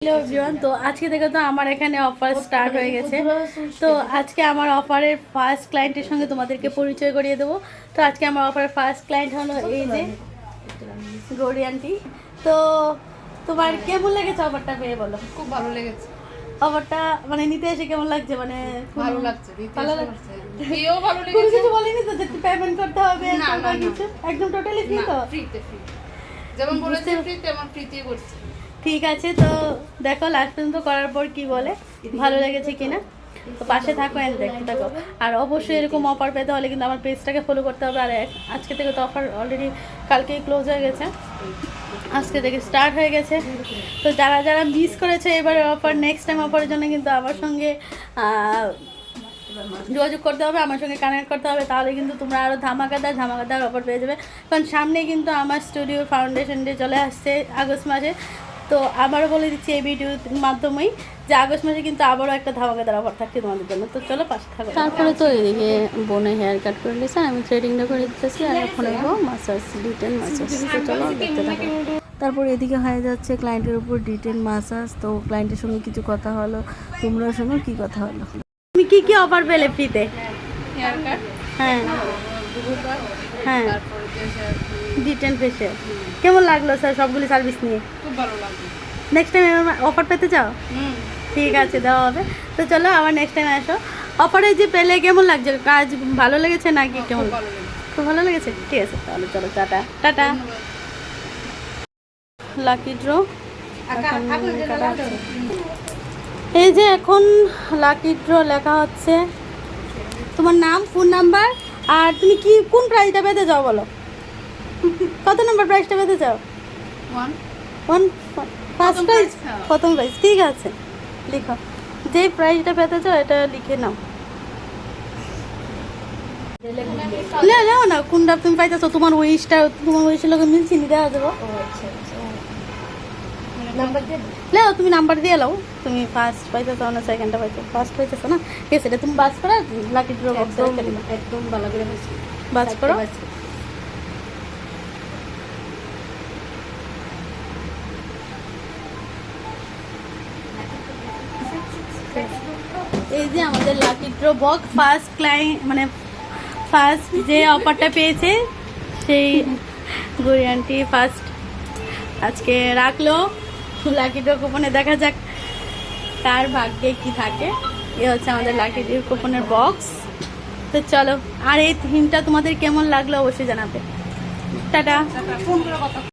Hello everyone, তো আজকে থেকে তো আমার এখানে অফার স্টার্ট হয়ে গেছে। তো আজকে আমার অফারের ফার্স্ট ক্লায়েন্টের সঙ্গে তোমাদেরকে পরিচয় করিয়ে দেবো। তো আজকে আমার অফারের ফার্স্ট ক্লায়েন্ট হলো এই যে গৌরী আন্টি। তো তোমার কেমন লেগেছে অফারটা পেয়ে, বলো। খুব ভালো লেগেছে অফারটা মানে নিতে এসে কেমন লাগছে? মানে ভালো লাগছে, ভালো লাগছে, দিতেও ভালো কোনো লেগেছে। কিছু বলিনি তো যে পেমেন্ট করতে হবে? না, না, না। কিছু একদম টোটালি ফ্রি তো? ফ্রিতে ফ্রি, যেমন বলেছে ফ্রিতে, আমার ফ্রিতেই করছে। ঠিক আছে, তো দেখো লাস্ট পর্যন্ত করার পর কি বলে, ভালো লেগেছে কিনা। তো পাশে থাকো এন্ড দেখতে থাকো। আর অবশ্যই এরকম অফার পেতে হলে কিন্তু আমার পেজটাকে ফলো করতে হবে। আর আজকে থেকে তো অফার অলরেডি কালকেই ক্লোজ হয়ে গেছে, আজকে থেকে স্টার্ট হয়ে গেছে। তো যারা যারা মিস করেছে এবারে অফার, নেক্সট টাইম অফারের জন্য কিন্তু আমার সঙ্গে যোগাযোগ করতে হবে, আমার সঙ্গে কানেক্ট করতে হবে। তাহলে কিন্তু তোমরা আরও ধামাকাদার অফার পেয়ে যাবে। কারণ সামনে কিন্তু আমার স্টুডিও ফাউন্ডেশন ডে চলে আসছে আগস্ট মাসে। তো আবারও বলে দিচ্ছি এই ভিডিওর মাধ্যমেই যে আগস্ট মাসে কিন্তু আবারও একটা ধামাকাদার অফার থাকছে তোমাদের জন্য। তো চলো পাশে থাকো। তারপরে তো এদিকে বোনে হেয়ার কাট করে দিয়েছে, আমি থ্রেডিংটা করে দিতেছি, আর এখন এগো মাসাজ, ডিটেন মাসাজ। তো চলো দেখতে থাকো। তারপর এদিকে হয়ে যাচ্ছে ক্লায়েন্টের উপর ডিটেন মাসাজ। তো ক্লায়েন্টের সঙ্গে কিছু কথা হলো, তোমরা শোনো কি কথা হলো। তুমি কি কি অফার পেলে ফ্রিতে? হেয়ার কাট, হ্যাঁ বুবুবার, হ্যাঁ, তারপরে ডিটেন ফেশিয়াল। কেমন লাগলো স্যার সবগুলি সার্ভিস নিয়ে? খুব ভালো লাগলো। নেক্সট টাইম অফার পেতে চাও? ঠিক আছে, দেওয়া হবে। তো চলো আবার নেক্সট টাইম আসো। অফারে যে পেলে কেমন লাগছে, কাজ ভালো লেগেছে নাকি কেমন? ভালো লেগেছে। খুব ভালো লেগেছে। ঠিক আছে, তাহলে চলো টাটা টাটা। লাকি ড্র এই যে এখন লাকি ড্র লেখা হচ্ছে, তোমার নাম, ফোন নাম্বার, আর তুমি কি কোন প্রাইজটা পেতে চাও বলো। কত নম্বর প্রাইজটা পেতে চাও? ওয়ান ফার্স্ট প্রাইজ, প্রথম প্রাইজ। ঠিক আছে, লিখো যেই প্রাইজটা পেতে চাও এটা লিখে নাও। যাও না, কোনটা তুমি পাইতেছো, তোমার উইশটা, তোমার উইশের লোক মিলছি নি দেওয়া যাবো। লেও তুমি নাম্বার দিয়ে লাও। তুমি ফার্স্ট পাইতেছো না সেকেন্ডটা পাইছো? ফার্স্ট পাইতেছো না? ঠিক আছে, এটা তুমি বাস করা লাকি ড্র বক্স একদম ভালো করে বাস করো। এই যে আমাদের lucky draw box, first client মানে ফার্স্ট যে অফারটা পেয়েছে সেই গৌরী আন্টি ফার্স্ট আজকে রাখলো লাকি ড্র কুপনে। দেখা যাক কার ভাগ্যে কি থাকে। এ হচ্ছে আমাদের লাকি ড্র কুপনের বক্স। তো চলো, আর এই থিমটা তোমাদের কেমন লাগলো অবশ্যই জানাবে। টাটা।